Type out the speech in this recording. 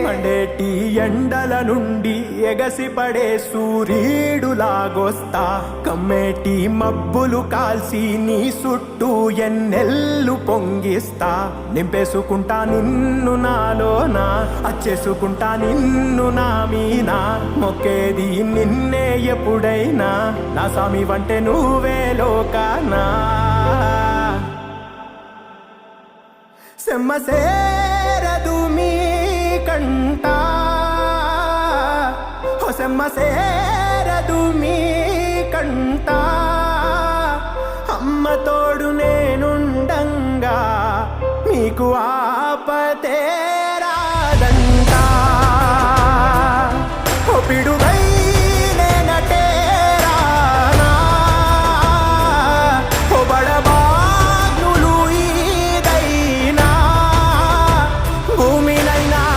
మండేటి ఎండల నుండి ఎగసిపడే సూర్యుడులాగొస్తా కమ్మేటి మబ్బులు కాల్సి నీ చుట్టూ ఎన్నెల్లు పొంగిస్తా నింపేసుకుంటా నిన్ను నాలోనా అచ్చేసుకుంటా నిన్ను నా మీనా మొక్కేది నిన్నే ఎప్పుడైనా నా స్వామి వంటే నువ్వే లోకానా సెమ్మ సేరదు మీ కంట సెమ్మ సేరదు మీ కంట అమ్మ తోడు నేనుండంగా మీకు ఆపతే